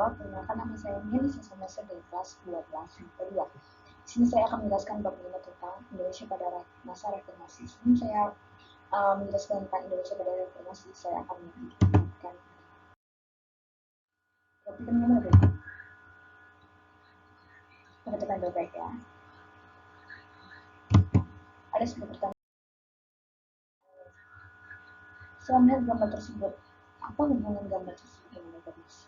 Halo, perkenalkan nama saya Mil, saya semester dari kelas 12 MIPA 2. Di sini saya akan menjelaskan bab 5 tentang Indonesia pada masa reformasi. Sebelum saya menjelaskan tentang Indonesia pada reformasi, saya akan menjelaskan topik ini mana dulu? Perhatikan baik-baik ya. Ada sebuah pertanyaan. Setelah melihat gambar tersebut, apa hubungan gambar tersebut dengan reformasi?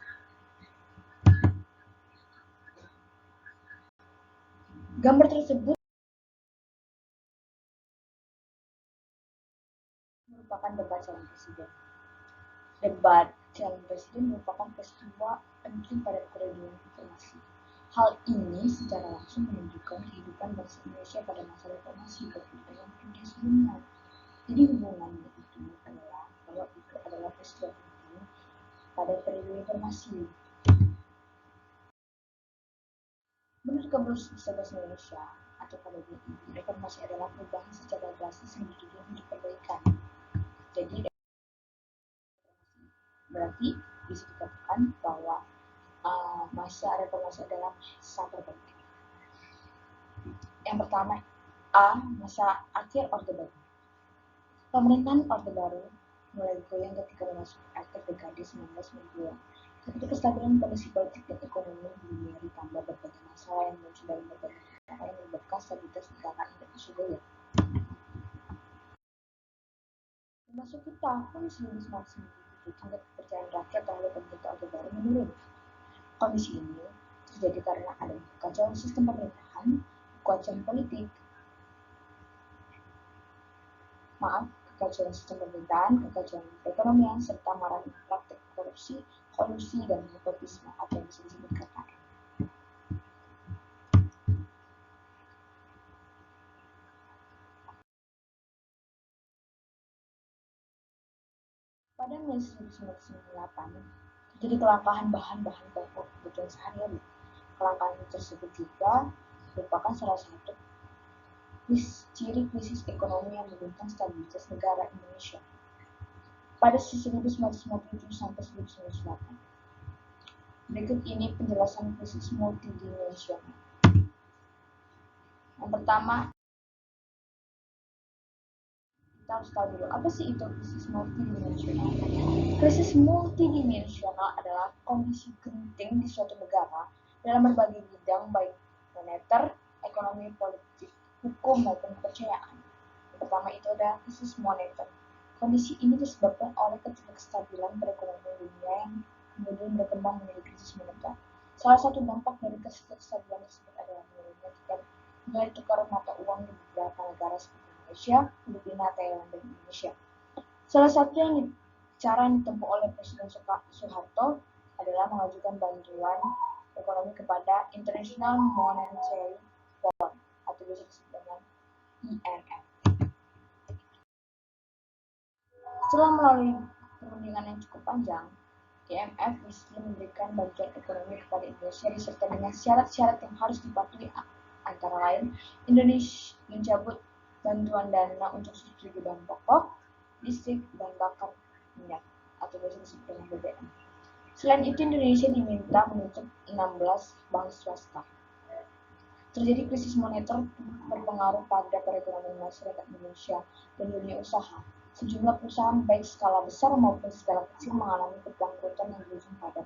Gambar tersebut merupakan debat calon presiden. Debat calon presiden merupakan peristiwa penting pada periode reformasi. Hal ini secara langsung menunjukkan kehidupan bangsa Indonesia pada masa reformasi berbeda dengan periode sebelumnya. Jadi hubungannya itu adalah bahwa itu adalah peristiwa penting pada periode reformasi. Menurut Kamus Besar Bahasa Indonesia atau KBBI, reformasi adalah perubahan secara drastis yang ditujukan untuk perbaikan. Jadi berarti bisa dikatakan bahwa masa reformasi adalah masa perbaikan. Yang pertama, masa akhir Orde Baru. Pemerintahan Orde Baru mulai goyang ketika memasuki akhir dekade 1990-an. Ketika kestabilan kondisi politik dan ekonomi di dunia ditambah berbagai masalah yang muncul dari berbagai negara yang menyebabkan stabilitas negara Indonesia goyah. Memasuki tahun 1997, tingkat kepercayaan rakyat terhadap pemerintah Orde Baru menurun. Kondisi ini terjadi karena adanya kekacauan sistem pemerintahan, kekacauan politik, kekacauan sistem pemerintahan, kekacauan perekonomian, serta maraknya praktek korupsi, kolusi, dan nepotisme atau yang bisa disebut KKN. Pada Mei 1998, terjadi kelangkaan bahan-bahan pokok kebutuhan sehari-hari. Kelangkaan tersebut juga merupakan salah satu ciri krisis ekonomi yang mengguncang stabilitas negara Indonesia pada 1997 sampai 1998. Berikut ini penjelasan krisis multidimensional. Yang pertama, kita harus tahu dulu apa sih itu krisis multidimensional. Krisis multidimensional adalah kondisi genting di suatu negara dalam berbagai bidang baik moneter, ekonomi, politik, hukum maupun kepercayaan. Yang pertama itu ada krisis moneter. Kondisi ini disebabkan oleh ketidakstabilan perekonomian dunia yang kemudian berkembang menjadi krisis moneter. Salah satu dampak dari ketidakstabilan tersebut adalah menurunnya nilai tukar mata uang di beberapa negara seperti Malaysia, Filipina, Thailand, dan Indonesia. Salah satu cara yang ditempuh oleh Presiden Soeharto adalah mengajukan bantuan ekonomi kepada International Monetary Fund atau biasa disebut dengan IMF. Setelah melalui perundingan yang cukup panjang, IMF bisa memberikan bantuan ekonomi kepada Indonesia disertai dengan syarat-syarat yang harus dipatuhi, antara lain Indonesia mencabut bantuan dana untuk subsidi bahan pokok, listrik, dan bakar minyak atau biasa disebut dengan BBM. Selain itu, Indonesia diminta menutup 16 bank swasta. Terjadi krisis moneter berpengaruh pada perekonomian masyarakat Indonesia dan dunia usaha. Sejumlah perusahaan baik skala besar maupun skala kecil mengalami kebangkrutan yang berujung pada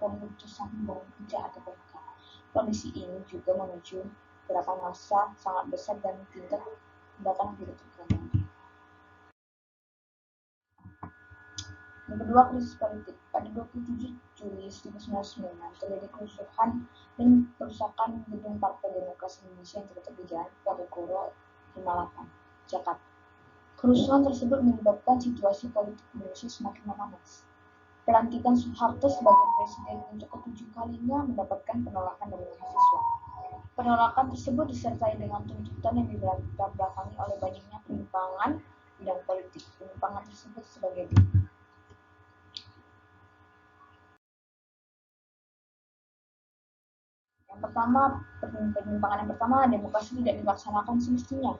pemutusan hubungan kerja atau PHK. Kondisi ini juga memicu gerakan massa sangat besar dan tingkat tindakan yang tidak terkendali. Yang kedua, krisis politik. Pada 27 Juli 1999 terjadi kerusuhan dan perusakan gedung Partai Demokrasi Indonesia yang terletak di Jalan Ponorogo 58, Jakarta. Kerusuhan tersebut menyebabkan situasi politik Indonesia semakin memanas. Pelantikan Soeharto sebagai presiden untuk ke-7 kalinya mendapatkan penolakan dari mahasiswa. Penolakan tersebut disertai dengan tuntutan yang dibelakangi oleh banyaknya penyimpangan bidang politik. Penyimpangan tersebut sebagai berikut. Yang pertama, penyimpangan yang pertama, demokrasi tidak dilaksanakan semestinya.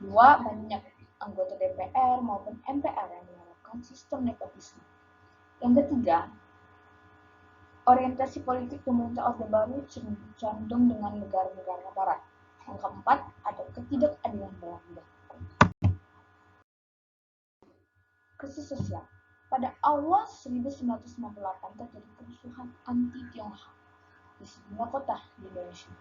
2, banyak anggota DPR maupun MPR yang menerapkan sistem nepotisme. Yang ketiga, Orientasi politik pemerintah Orde Baru cenderung dengan negara-negara Barat. Yang keempat, ada ketidakadilan dalam bidang hukum. Krisis sosial. Pada awal 1998 terjadi kerusuhan anti-Tionghoa di sejumlah kota di Indonesia.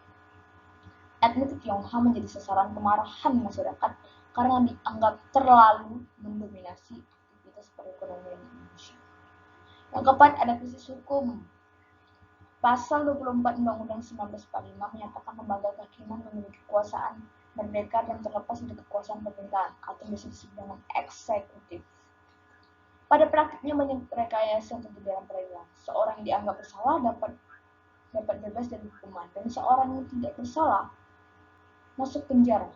Etnis Tionghoa menjadi sasaran kemarahan masyarakat karena dianggap terlalu mendominasi aktivitas perekonomian Indonesia. Yang keempat, ada krisis hukum. Pasal 24 Undang-Undang 1945 menyatakan lembaga kehakiman memiliki kekuasaan merdeka dan terlepas dari kekuasaan pemerintahan atau bisa disebut dengan eksekutif. Pada praktiknya banyak rekayasa yang terjadi dalam peradilan. Seorang yang dianggap bersalah dapat bebas dari hukuman, dan seorang yang tidak bersalah masuk penjara.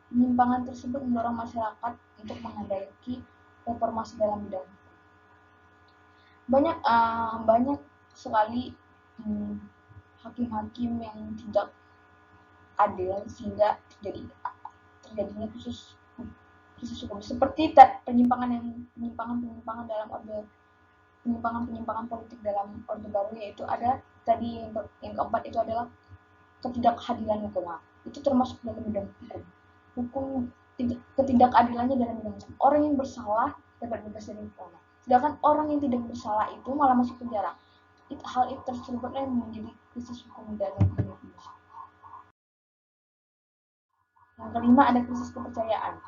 Penyimpangan tersebut mendorong masyarakat untuk menghendaki reformasi dalam bidang hukum. Banyak sekali hakim-hakim yang tidak adil sehingga terjadinya krisis hukum, seperti penyimpangan politik dalam Orde Baru, yaitu ada tadi yang keempat itu adalah ketidakhadilan hukum. Itu termasuk dalam bidang hukum. Ketidakadilannya dalam bidang hukum, orang yang bersalah dapat bebas dari hukuman, sedangkan orang yang tidak bersalah itu malah masuk penjara. Hal itu tersebutlah yang menjadi krisis hukum dalam Indonesia. Yang kelima, ada krisis kepercayaan.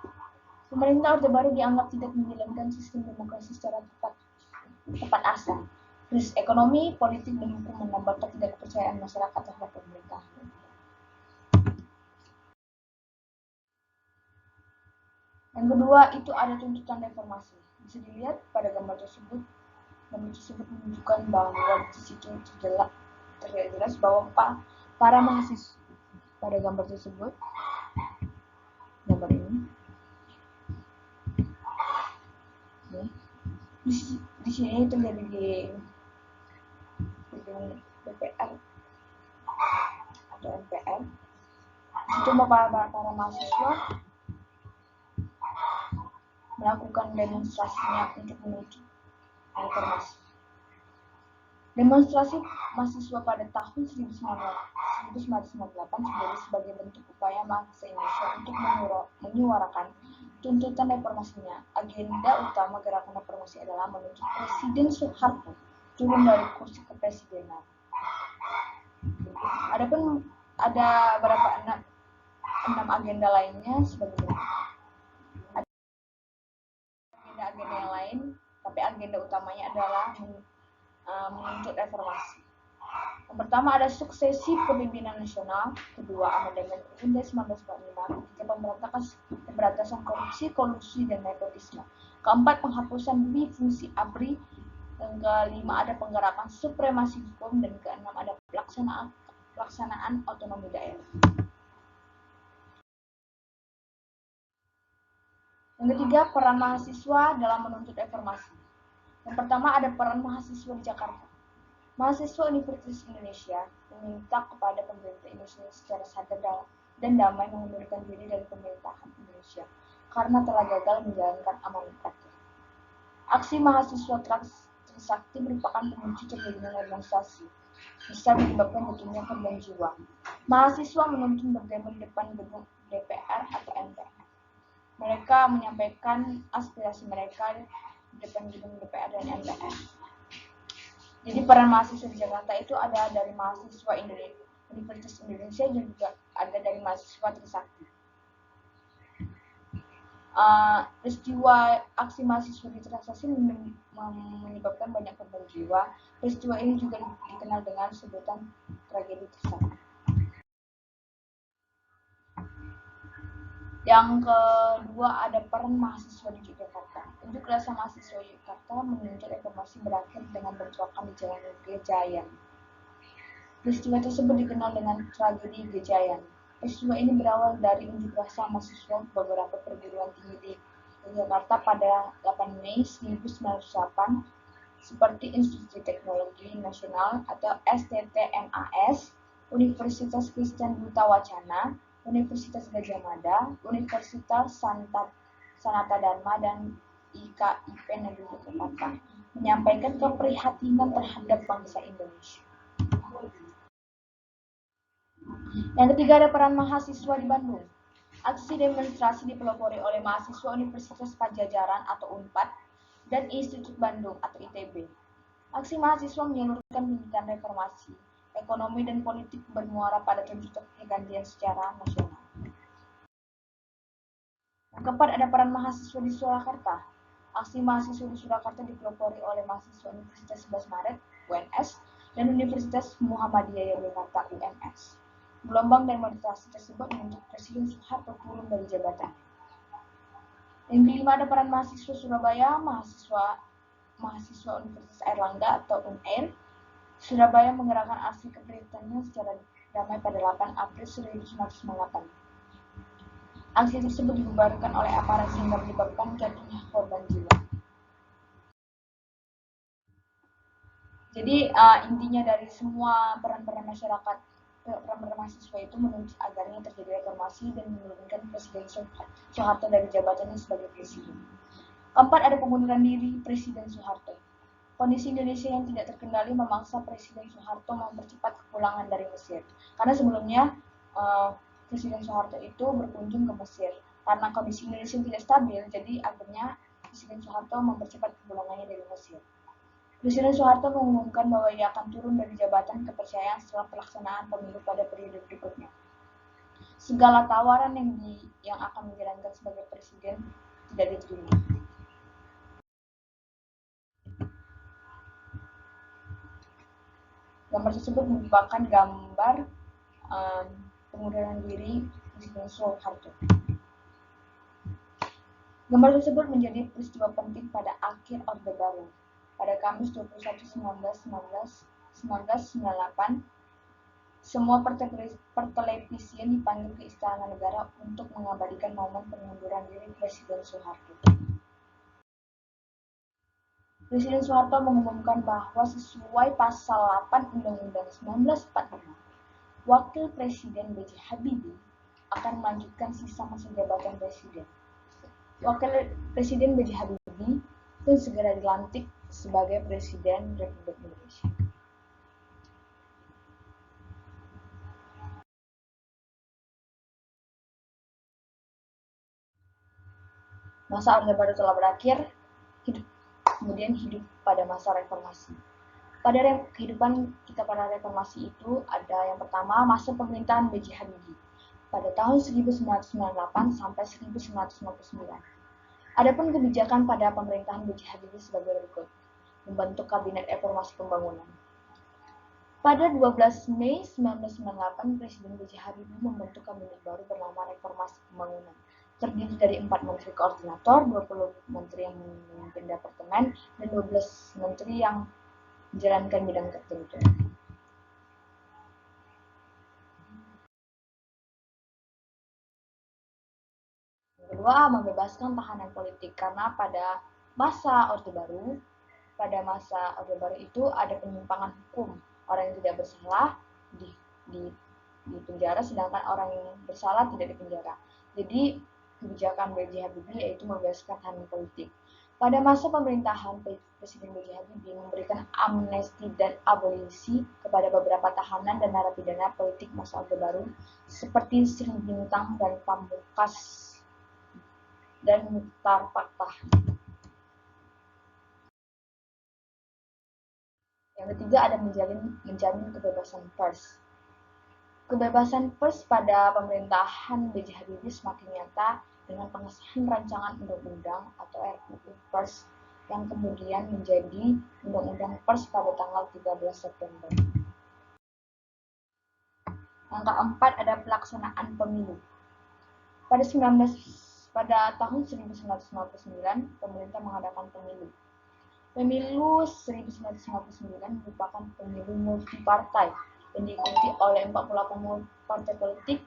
Pemerintah Orde Baru dianggap tidak menjalankan sistem demokrasi secara tepat asal. Krisis ekonomi, politik, dan hukum menambah ketidakpercayaan masyarakat terhadap pemerintah. Yang kedua, itu ada tuntutan reformasi. Bisa dilihat pada gambar tersebut. Gambar tersebut menunjukkan bahwa di situ terlihat jelas bahwa para mahasiswa pada gambar tersebut, gambar ini, di sini terjadi di gedung DPR atau MPR. Itu para mahasiswa melakukan demonstrasinya untuk menuju reformasi. Demonstrasi mahasiswa pada tahun 1998 terjadi sebagai bentuk upaya bangsa Indonesia untuk menyuarakan tuntutan reformasinya. Agenda utama gerakan reformasi adalah menuntut Presiden Soeharto turun dari kursi kepresidenan. Adapun ada enam agenda lainnya sebagai berikut. Agenda yang lain, tapi agenda utamanya adalah menuntut reformasi. Yang pertama ada suksesi kepemimpinan nasional, kedua amandemen Undang 1945, ketiga pemberantasan korupsi, kolusi, dan nepotisme, keempat penghapusan fungsi ABRI, yang kelima ada penggerakan supremasi hukum, dan keenam ada pelaksanaan otonomi daerah. Yang ketiga, peran mahasiswa dalam menuntut reformasi. Yang pertama ada peran mahasiswa di Jakarta. Mahasiswa Universitas Indonesia meminta kepada pemerintah Indonesia secara sadar dan damai mengundurkan diri dari pemerintahan Indonesia karena telah gagal menjalankan amanat rakyat. Aksi mahasiswa Trisakti merupakan pemicu terjadinya demonstrasi, bisa menyebabkan jatuhnya korban jiwa. Mahasiswa menuntut berdemo di depan gedung DPR atau MPR. Mereka menyampaikan aspirasi mereka di depan gedung DPR dan MPR. Jadi peran mahasiswa di Jakarta itu ada dari mahasiswa Universitas Indonesia dan juga ada dari mahasiswa Trisakti. Peristiwa aksi mahasiswa di Trisakti menyebabkan banyak korban jiwa. Peristiwa ini juga dikenal dengan sebutan tragedi Trisakti. Yang kedua ada peran mahasiswa di Yogyakarta. Unjuk rasa mahasiswa Yogyakarta menuntut reformasi berakhir dengan bentrokan di Jalan Gejayan. Peristiwa tersebut dikenal dengan tragedi Gejayan. Peristiwa ini berawal dari unjuk rasa mahasiswa beberapa perguruan tinggi di Yogyakarta pada 8 Mei 1998 seperti Institut Teknologi Nasional atau STTNAS, Universitas Kristen Duta Wacana, Universitas Gajah Mada, Universitas Sanata Dharma, dan IKIP Negeri Yogyakarta menyampaikan keprihatinan terhadap bangsa Indonesia. Yang ketiga ada peran mahasiswa di Bandung. Aksi demonstrasi dipelopori oleh mahasiswa Universitas Padjadjaran atau UNPAD dan Institut Bandung atau ITB. Aksi mahasiswa menyalurkan pendidikan reformasi, ekonomi dan politik bermuara pada tuntutan pergantian secara nasional. Yang keempat ada peran mahasiswa di Surakarta. Aksi mahasiswa di Surakarta dipelopori oleh mahasiswa Universitas 11 Maret (UNS) dan Universitas Muhammadiyah Yogyakarta (UMS). Gelombang demonstrasi tersebut menuntut Presiden Soeharto turun dari jabatan. Yang kelima ada peran mahasiswa Surabaya, mahasiswa Universitas Airlangga atau UNAIR. Surabaya menggerakkan aksi keprihatinannya secara damai pada 8 April 1998. Aksi tersebut dibubarkan oleh aparat sehingga menyebabkan jatuhnya korban jiwa. Jadi intinya dari semua peran-peran masyarakat, peran-peran mahasiswa itu menuntut agarnya terjadi reformasi dan menurunkan Presiden Soeharto dari jabatannya sebagai presiden. Keempat ada pengunduran diri Presiden Soeharto. Kondisi Indonesia yang tidak terkendali memaksa Presiden Soeharto mempercepat kepulangan dari Mesir. Karena sebelumnya Presiden Soeharto itu berkunjung ke Mesir. Karena kondisi Indonesia tidak stabil, jadi akhirnya Presiden Soeharto mempercepat kepulangannya dari Mesir. Presiden Soeharto mengumumkan bahwa ia akan turun dari jabatan kepercayaan setelah pelaksanaan pemilu pada periode berikutnya. Segala tawaran yang akan menjalankan sebagai presiden tidak diterima. Gambar tersebut merupakan gambar pengunduran diri Presiden Soeharto. Gambar tersebut menjadi peristiwa penting pada akhir Orde Baru. Pada Kamis 21/19/1998, semua pertelevisian dipanggil ke Istana Negara untuk mengabadikan momen pengunduran diri Presiden Soeharto. Presiden Soeharto mengumumkan bahwa sesuai pasal 8 Undang-Undang 1945, Wakil Presiden B.J. Habibie akan melanjutkan sisa masa jabatan presiden. Wakil Presiden B.J. Habibie pun segera dilantik sebagai Presiden Republik Indonesia. Masa Orde Baru telah berakhir, kemudian hidup pada masa reformasi. Pada kehidupan kita pada reformasi itu ada yang pertama masa pemerintahan B.J. Habibie pada tahun 1998 sampai 1999. Adapun kebijakan pada pemerintahan B.J. Habibie sebagai berikut: membentuk Kabinet Reformasi Pembangunan. Pada 12 Mei 1998, Presiden B.J. Habibie membentuk kabinet baru bernama Reformasi Pembangunan, terdiri dari 4 menteri koordinator, 20 menteri yang memimpin departemen, dan 12 menteri yang menjalankan bidang tertentu. Yang kedua, membebaskan tahanan politik, karena pada masa Orde Baru itu ada penyimpangan hukum. Orang yang tidak bersalah di penjara, sedangkan orang yang bersalah tidak dipenjara. Jadi kebijakan B.J. Habibie yaitu membebaskan tahanan politik. Pada masa pemerintahan Presiden B.J. Habibie memberikan amnesti dan abolisi kepada beberapa tahanan dan narapidana politik masa Orde Baru seperti Sri Bintang dan Pamungkas dan Muchtar Pakpah. Yang ketiga ada menjamin kebebasan pers. Kebebasan pers pada pemerintahan B.J. Habibie semakin nyata dengan pengesahan rancangan undang-undang atau RUU Pers yang kemudian menjadi Undang-Undang Pers pada tanggal 13 September. Yang keempat ada pelaksanaan pemilu. Pada tahun 1959, pemerintah mengadakan pemilu. Pemilu 1959 merupakan pemilu multipartai yang diikuti oleh 48 partai politik.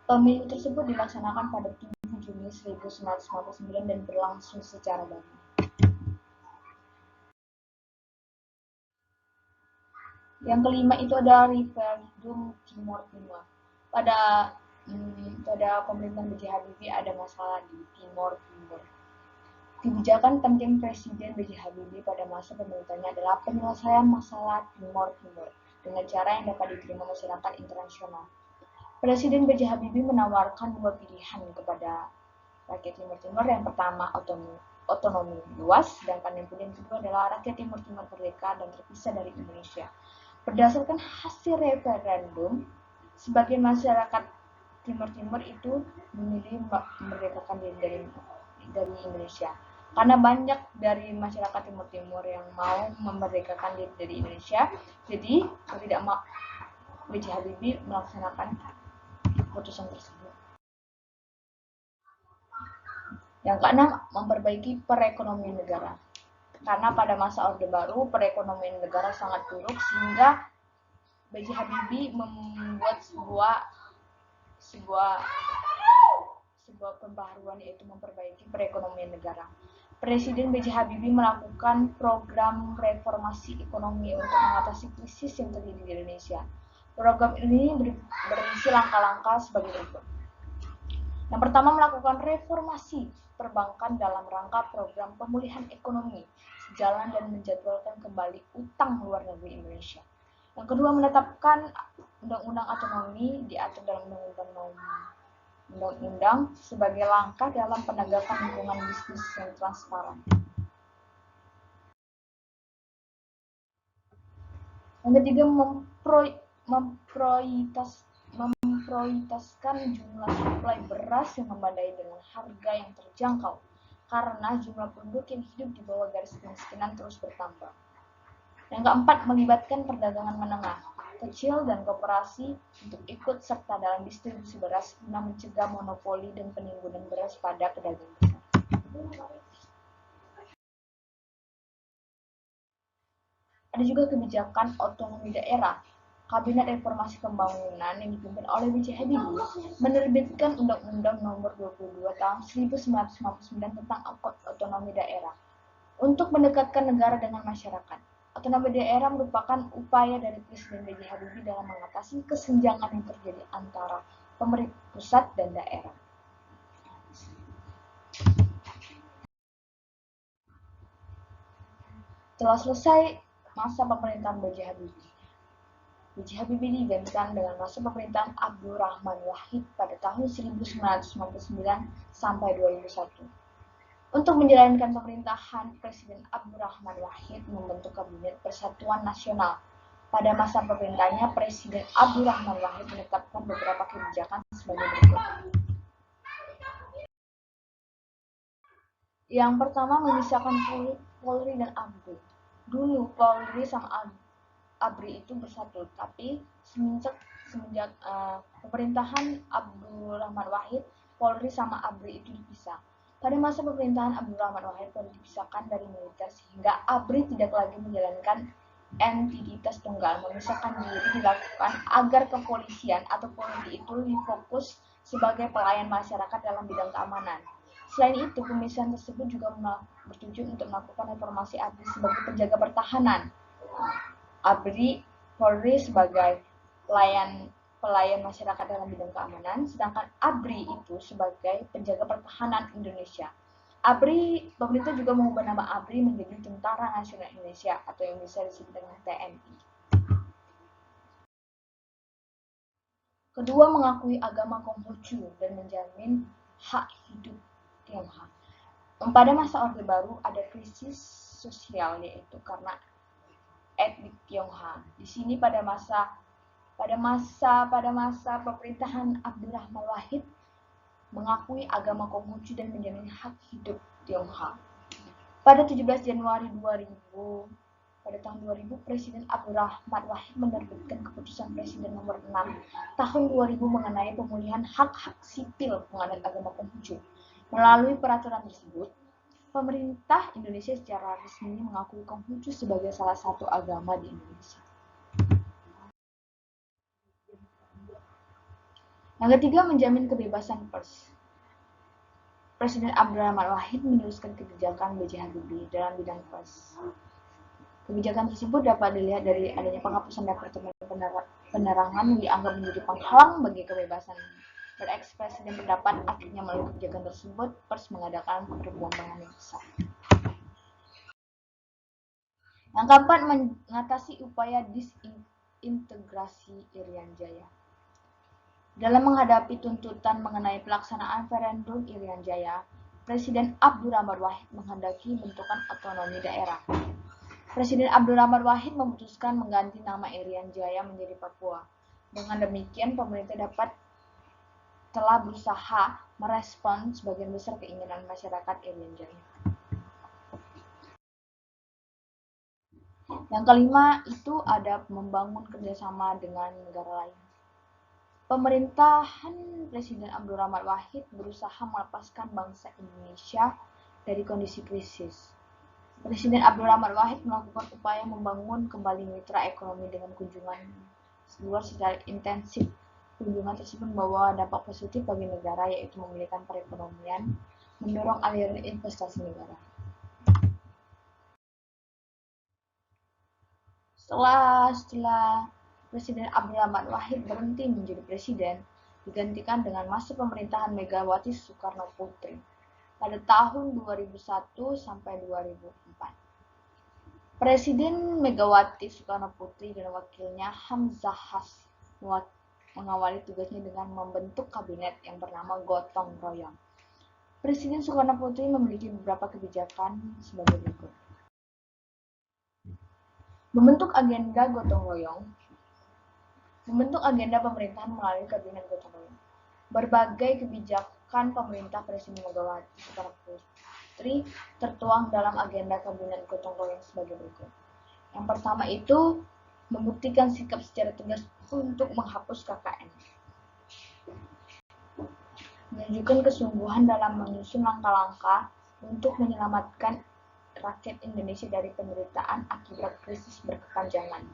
Pemilu tersebut dilaksanakan pada 7 Juni 1959 dan berlangsung secara damai. Yang kelima itu ada referendum Timor Timur. Pada pemerintahan B.J. Habibie ada masalah di Timor Timur. Kebijakan penting Presiden B.J. Habibie pada masa pemerintahnya adalah penyelesaian masalah Timur Timur dengan cara yang dapat diterima masyarakat internasional. Presiden B.J. Habibie menawarkan dua pilihan kepada rakyat Timur Timur. Yang pertama otonomi luas, sedangkan yang pilihan kedua adalah rakyat Timur Timur merdeka dan terpisah dari Indonesia. Berdasarkan hasil referendum, sebagian masyarakat Timur Timur itu memilih memerdekakan diri dari Indonesia. Karena banyak dari masyarakat Timur Timur yang mau memerdekakan diri dari Indonesia, jadi tidak mau B.J. Habibie melaksanakan keputusan tersebut. Yang keenam, memperbaiki perekonomian negara. Karena pada masa Orde Baru, perekonomian negara sangat buruk sehingga B.J. Habibie membuat sebuah pembaharuan, yaitu memperbaiki perekonomian negara. Presiden B.J. Habibie melakukan program reformasi ekonomi untuk mengatasi krisis yang terjadi di Indonesia. Program ini berisi langkah-langkah sebagai berikut. Yang pertama, melakukan reformasi perbankan dalam rangka program pemulihan ekonomi sejalan dan menjadwalkan kembali utang luar negeri Indonesia. Yang kedua, menetapkan undang-undang otonomi diatur dalam undang-undang sebagai langkah dalam penegakan lingkungan bisnis yang transparan. Yang ketiga, memprioritaskan jumlah suplai beras yang memadai dengan harga yang terjangkau karena jumlah penduduk yang hidup di bawah garis kemiskinan terus bertambah. Yang keempat, melibatkan perdagangan menengah kecil dan koperasi untuk ikut serta dalam distribusi beras guna mencegah monopoli dan penimbunan beras pada pedagang besar. Ada juga kebijakan otonomi daerah. Kabinet Reformasi Pembangunan yang dipimpin oleh B.J. Habibie menerbitkan Undang-Undang Nomor 22 Tahun 1959 tentang otonomi daerah untuk mendekatkan negara dengan masyarakat. Otonomi daerah merupakan upaya dari Presiden B.J. Habibie dalam mengatasi kesenjangan yang terjadi antara pemerintah pusat dan daerah. Setelah selesai masa pemerintahan B.J. Habibie, B.J. Habibie digantikan dengan masa pemerintahan Abdurrahman Wahid pada tahun 1999 sampai 2001. Untuk menjalankan pemerintahan, Presiden Abdurrahman Wahid membentuk Kabinet Persatuan Nasional. Pada masa pemerintahannya, Presiden Abdurrahman Wahid menetapkan beberapa kebijakan sebagai berikut. Yang pertama, memisahkan Polri dan ABRI. Dulu Polri sama ABRI itu bersatu, tapi semenjak pemerintahan Abdurrahman Wahid, Polri sama ABRI itu dipisah. Pada masa pemerintahan Abdurrahman Wahid, Polri dipisahkan dari militer sehingga ABRI tidak lagi menjalankan entitas tunggal. Memisahkan diri dilakukan agar kepolisian atau Polri itu lebih fokus sebagai pelayan masyarakat dalam bidang keamanan. Selain itu, pemisahan tersebut juga bertujuan untuk melakukan reformasi ABRI sebagai penjaga pertahanan. ABRI Polri sebagai pelayan masyarakat dalam bidang keamanan, sedangkan ABRI itu sebagai penjaga pertahanan Indonesia. Pemerintah juga mengubah nama ABRI menjadi Tentara Nasional Indonesia atau yang bisa disebut dengan TNI. Kedua, mengakui agama Konghucu dan menjamin hak hidup Tionghoa. Pada masa Orde Baru ada krisis sosial, yaitu karena etnik Tionghoa. Di sini pada masa pemerintahan Abdurrahman Wahid mengakui agama Konghucu dan menjamin hak hidup Tionghoa. Pada 17 Januari 2000, pada tahun 2000, Presiden Abdurrahman Wahid menerbitkan keputusan Presiden nomor 6 tahun 2000 mengenai pemulihan hak-hak sipil penganut agama Konghucu. Melalui peraturan tersebut, pemerintah Indonesia secara resmi mengakui Konghucu sebagai salah satu agama di Indonesia. Yang ketiga, menjamin kebebasan pers. Presiden Abdurrahman Wahid meneruskan kebijakan B.J. Habibie dalam bidang pers. Kebijakan tersebut dapat dilihat dari adanya penghapusan Departemen Penerangan yang dianggap menjadi penghalang bagi kebebasan berekspresi dan pendapat. Akhirnya melalui kebijakan tersebut, pers mengadakan perbuangan yang besar. Yang keempat, mengatasi upaya disintegrasi Irian Jaya. Dalam menghadapi tuntutan mengenai pelaksanaan referendum Irian Jaya, Presiden Abdurrahman Wahid menghendaki bentukan otonomi daerah. Presiden Abdurrahman Wahid memutuskan mengganti nama Irian Jaya menjadi Papua. Dengan demikian, pemerintah telah berusaha merespon sebagian besar keinginan masyarakat Irian Jaya. Yang kelima itu ada membangun kerjasama dengan negara lain. Pemerintahan Presiden Abdurrahman Wahid berusaha melepaskan bangsa Indonesia dari kondisi krisis. Presiden Abdurrahman Wahid melakukan upaya membangun kembali mitra ekonomi dengan kunjungan luar secara intensif. Kunjungan tersebut membawa dampak positif bagi negara, yaitu memulihkan perekonomian, mendorong aliran investasi negara. Setelah Presiden Abdurrahman Wahid berhenti menjadi presiden, digantikan dengan masa pemerintahan Megawati Soekarno Putri pada tahun 2001 sampai 2004. Presiden Megawati Soekarno Putri dan wakilnya Hamzahas mengawali tugasnya dengan membentuk kabinet yang bernama Gotong Royong. Presiden Soekarno Putri memiliki beberapa kebijakan sebagai berikut. Membentuk agenda Gotong Royong. Membentuk agenda pemerintahan melalui kabinet gotong royong. Berbagai kebijakan pemerintah Presiden Megawati Soekarno Putri tertuang dalam agenda kabinet gotong royong sebagai berikut. Yang pertama itu membuktikan sikap secara tegas untuk menghapus KKN. Menunjukkan kesungguhan dalam menyusun langkah-langkah untuk menyelamatkan rakyat Indonesia dari penderitaan akibat krisis berkepanjangan.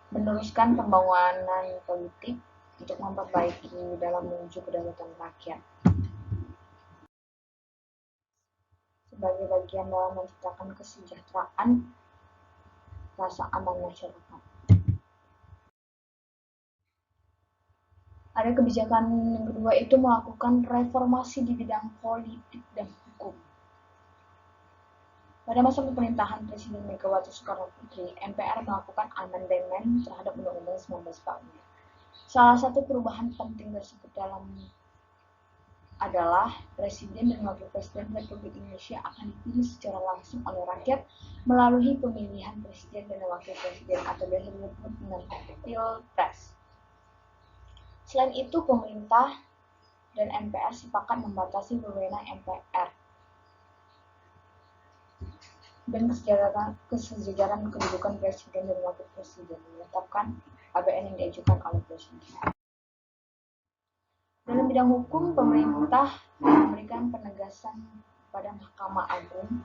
Meneruskan pembangunan politik untuk memperbaiki dalam menuju kedaulatan rakyat. Sebagai bagian dalam menciptakan kesejahteraan, rasa aman masyarakat. Ada kebijakan yang kedua itu melakukan reformasi di bidang politik dan hukum. Pada masa pemerintahan Presiden Megawati Soekarno Putri, MPR melakukan amandemen terhadap Undang-Undang 1945. Salah satu perubahan penting tersebut adalah Presiden dan Wakil Presiden Republik Indonesia akan dipilih secara langsung oleh rakyat melalui pemilihan Presiden dan Wakil Presiden atau biasa disebut dengan Pilpres. Selain itu, pemerintah dan MPR sepakat membatasi wewenang MPR dan kesejajaran kedudukan Presiden dan Wakil Presiden, menetapkan ABN yang diajukan oleh Presiden. Dalam bidang hukum, pemerintah memberikan penegasan pada Mahkamah Agung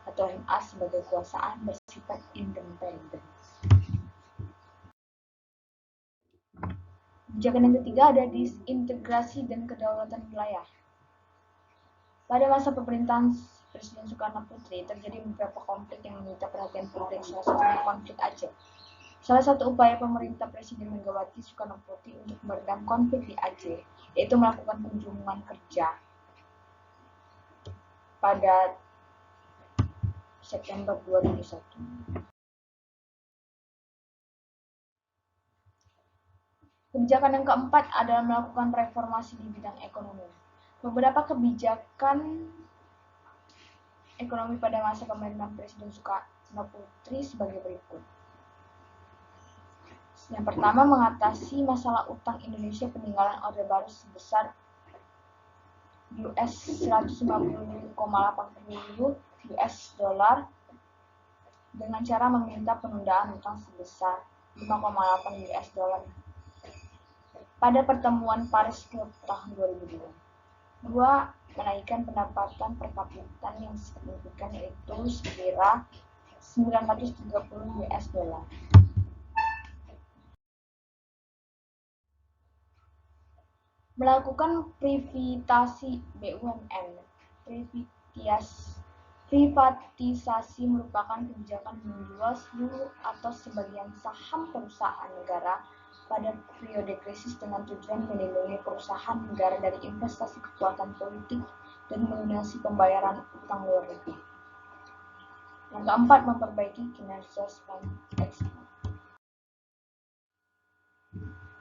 atau MA sebagai kekuasaan bersifat independen. Kebijakan yang ketiga ada disintegrasi dan kedaulatan wilayah. Pada masa pemerintahan Presiden Soekarno Putri terjadi beberapa konflik yang menyita perhatian publik, salah satunya konflik Aceh. Salah satu upaya pemerintah Presiden Megawati Soekarno Putri untuk meredam konflik di Aceh yaitu melakukan kunjungan kerja pada September 2001. Kebijakan yang keempat adalah melakukan reformasi di bidang ekonomi. Beberapa kebijakan ekonomi pada masa pemerintahan Presiden Soekarno Putri sebagai berikut. Yang pertama, mengatasi masalah utang Indonesia peninggalan Orde Baru sebesar US 150,80 US dollar dengan cara meminta penundaan utang sebesar 5,8 US dollar pada pertemuan Paris Club tahun 2002. Dua, menaikkan pendapatan per kapita yang signifikan yaitu sekira 930 US dollar. Melakukan privatisasi BUMN. Privatisasi merupakan kebijakan menjual seluruh atau sebagian saham perusahaan negara pada periode krisis dengan tujuan melindungi perusahaan negara dari investasi kekuatan politik dan melunasi pembayaran utang luar negeri. Yang keempat, memperbaiki kinerja spend ekspor.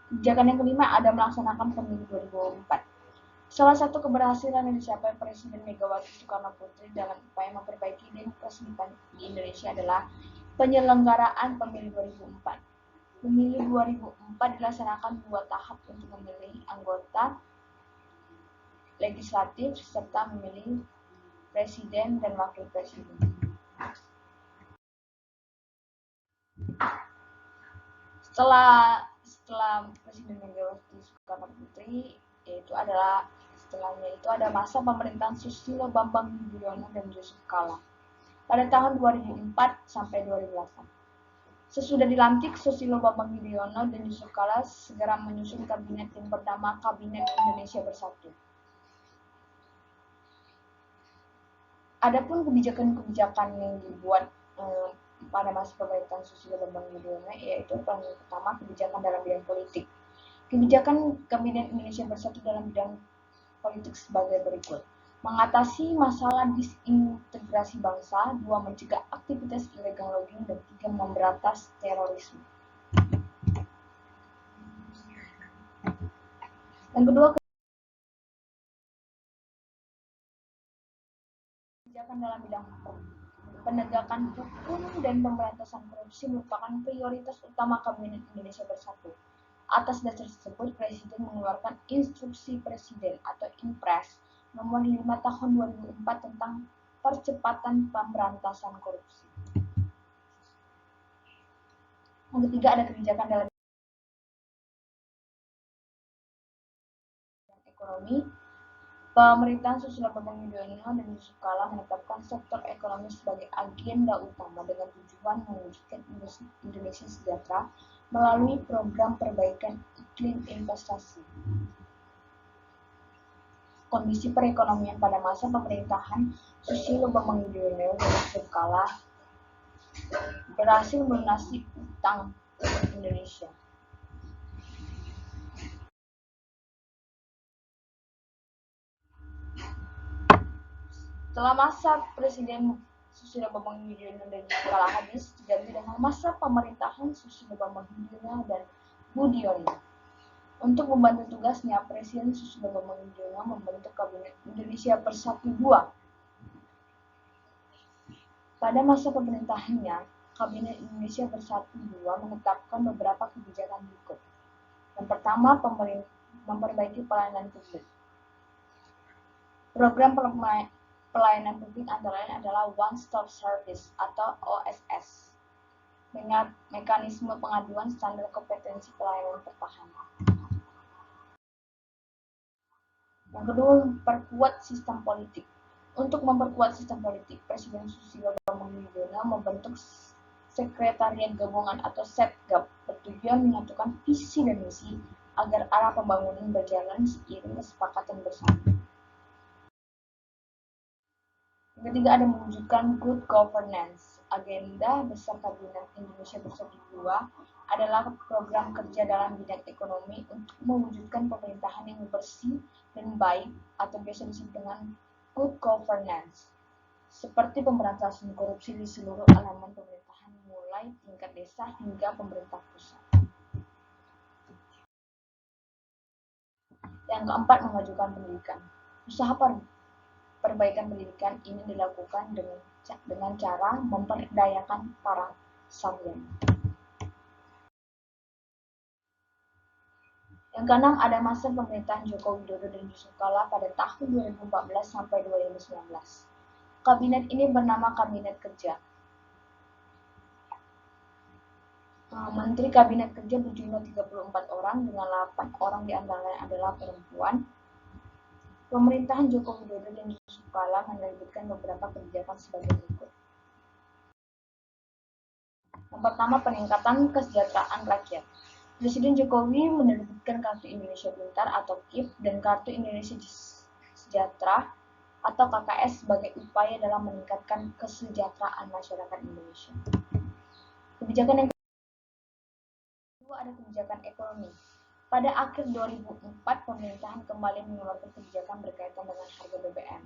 Kebijakan yang kelima ada melaksanakan pemilu 2004. Salah satu keberhasilan yang dicapai Presiden Megawati Soekarno Putri dalam upaya memperbaiki demokrasi di Indonesia adalah penyelenggaraan pemilu 2004. Pemilu 2004 dilaksanakan 2 tahap untuk memilih anggota legislatif serta memilih presiden dan wakil presiden. Setelah Presiden Megawati Soekarno Putri, setelahnya itu ada masa pemerintahan Susilo Bambang Yudhoyono dan Yusuf Kala pada tahun 2004 sampai 2008. Sesudah dilantik, Susilo Bambang Yudhoyono dan Yusuf Kala segera menyusun kabinet yang bernama Kabinet Indonesia Bersatu. Adapun kebijakan-kebijakan yang dibuat pada masa pemerintahan Susilo Bambang Yudhoyono yaitu yang pertama, kebijakan dalam bidang politik. Kebijakan Kabinet Indonesia Bersatu dalam bidang politik sebagai berikut: mengatasi masalah disintegrasi bangsa, 2. mencegah aktivitas illegal logging, dan 3. memberantas terorisme. Yang kedua, kebijakan dalam bidang hukum. Penegakan hukum dan pemberantasan korupsi merupakan prioritas utama Kabinet Indonesia Bersatu. Atas dasar tersebut, Presiden mengeluarkan Instruksi Presiden atau Inpres nomor 5 tahun 2004 tentang percepatan pemberantasan korupsi. Yang ketiga, ada kebijakan dalam ekonomi. Pemerintahan Susilo Bambang Yudhoyono dan Yusuf Kala menetapkan sektor ekonomi sebagai agenda utama dengan tujuan mewujudkan Indonesia sejahtera melalui program perbaikan iklim investasi. Kondisi perekonomian pada masa pemerintahan Susilo Bambang Yudhoyono dan Yusuf Kala berhasil melunasi utang Indonesia. Setelah masa Presiden Susilo Bambang Yudhoyono dan Yusuf Kala habis, diganti dengan masa pemerintahan Susilo Bambang Yudhoyono dan Budiono. Untuk membantu tugasnya, Presiden Susilo Bambang Yudhoyono membentuk Kabinet Indonesia Bersatu II. Pada masa pemerintahannya, Kabinet Indonesia Bersatu II menetapkan beberapa kebijakan berikut. Yang pertama, memperbaiki pelayanan publik. Program pelayanan publik antara lain adalah One Stop Service atau OSS dengan mekanisme pengaduan standar kompetensi pelayanan pertahanan. Yang kedua, perkuat sistem politik. Untuk memperkuat sistem politik, Presiden Susilo Bambang Yudhoyono membentuk Sekretariat Gabungan atau Setgab bertujuan menyatukan visi dan misi agar arah pembangunan berjalan seiring kesepakatan bersama. Yang ketiga, ada mewujudkan good governance. Agenda besar Kabinet Indonesia Bersatu II adalah program kerja dalam bidang ekonomi untuk mewujudkan pemerintahan yang bersih dan baik atau biasa disebut dengan good governance, seperti pemberantasan korupsi di seluruh elemen pemerintahan mulai tingkat desa hingga pemerintah pusat. Yang keempat, memajukan pendidikan. Usaha perbaikan pendidikan ini dilakukan dengan cara memperdayakan para sarjana. Yang keenam, ada masa pemerintahan Joko Widodo dan Yusuf Kala pada tahun 2014 sampai 2019. Kabinet ini bernama Kabinet Kerja. Menteri Kabinet Kerja berjumlah 34 orang dengan 8 orang diantaranya adalah perempuan. Pemerintahan Joko Widodo dan Yusuf Kala menerbitkan beberapa kebijakan sebagai berikut. Yang pertama, peningkatan kesejahteraan rakyat. Presiden Jokowi menerbitkan Kartu Indonesia Pintar atau KIP dan Kartu Indonesia Sejahtera atau KKS sebagai upaya dalam meningkatkan kesejahteraan masyarakat Indonesia. Kebijakan yang kedua ada kebijakan ekonomi. Pada akhir 2004, pemerintahan kembali mengeluarkan kebijakan berkaitan dengan harga BBM.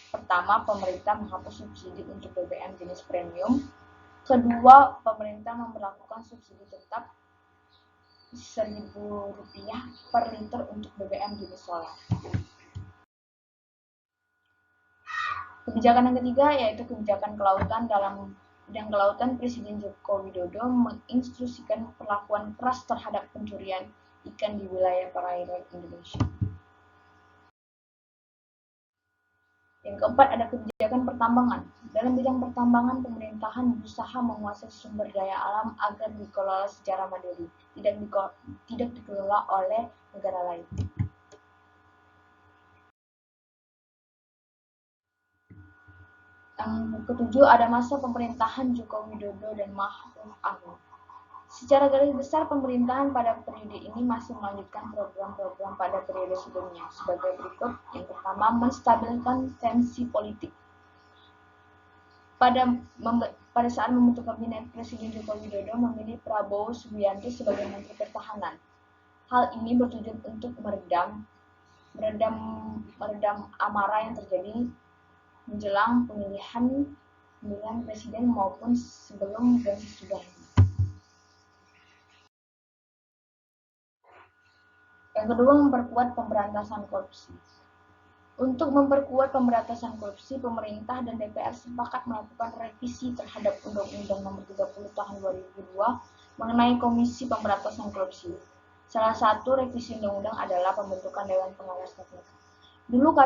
Pertama, pemerintah menghapus subsidi untuk BBM jenis premium. Kedua, pemerintah memperlakukan subsidi tetap Rp1.000 per liter untuk BBM jenis solar. Kebijakan yang ketiga yaitu kebijakan kelautan. Dalam bidang kelautan, Presiden Joko Widodo menginstruksikan perlakuan keras terhadap pencurian ikan di wilayah perairan Indonesia. Yang keempat ada kebijakan pertambangan. Dalam bidang pertambangan, pemerintahan berusaha menguasai sumber daya alam agar dikelola secara mandiri, tidak dikelola oleh negara lain. Yang ketujuh ada masa pemerintahan Joko Widodo dan Ma'ruf Amin. Secara garis besar, pemerintahan pada periode ini masih melanjutkan program-program pada periode sebelumnya sebagai berikut. Yang pertama, menstabilkan tensi politik. Pada saat membentuk kabinet, Presiden Joko Widodo memilih Prabowo Subianto sebagai Menteri Pertahanan. Hal ini bertujuan untuk meredam amarah yang terjadi menjelang pemilihan presiden maupun sebelum dan sesudahnya. Yang kedua, memperkuat pemberantasan korupsi. Untuk memperkuat pemberantasan korupsi, pemerintah dan DPR sepakat melakukan revisi terhadap Undang-Undang Nomor 30 Tahun 2002 mengenai Komisi Pemberantasan Korupsi. Salah satu revisi undang-undang adalah pembentukan Dewan Pengawas KPK. Dulu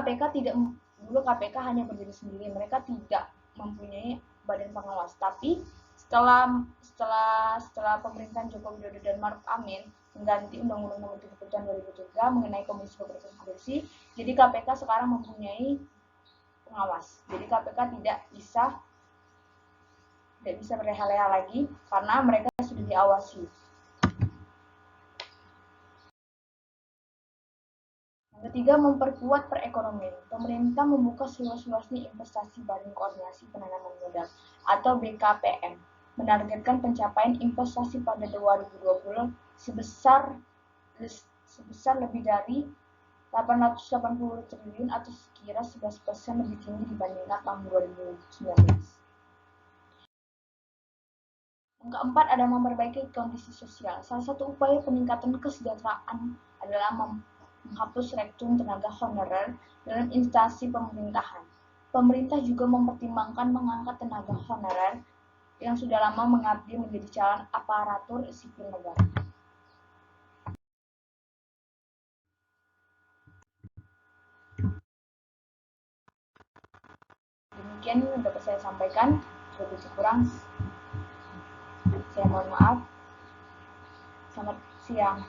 KPK hanya berdiri sendiri, mereka tidak mempunyai badan pengawas. Tapi setelah pemerintahan Joko Widodo dan Ma'ruf Amin mengganti Undang-Undang Nomor 30 Tahun 2003 mengenai Komisi Pemberantasan Korupsi, jadi KPK sekarang mempunyai pengawas. Jadi KPK tidak bisa berleha-leha lagi karena mereka sudah diawasi. Yang ketiga, memperkuat perekonomian. Pemerintah membuka seluas-luasnya investasi Badan Koordinasi Penanaman Modal atau BKPM, menargetkan pencapaian investasi pada 2020 sebesar lebih dari 880 triliun atau sekira 11% lebih tinggi dibandingkan tahun 2019. Yang keempat ada memperbaiki kondisi sosial. Salah satu upaya peningkatan kesejahteraan adalah menghapus rektum tenaga honorer dalam instansi pemerintahan. Pemerintah juga mempertimbangkan mengangkat tenaga honorer yang sudah lama mengabdi menjadi calon aparatur sipil negara. Demikian yang dapat saya sampaikan. Lebih kurang saya mohon maaf. Selamat siang.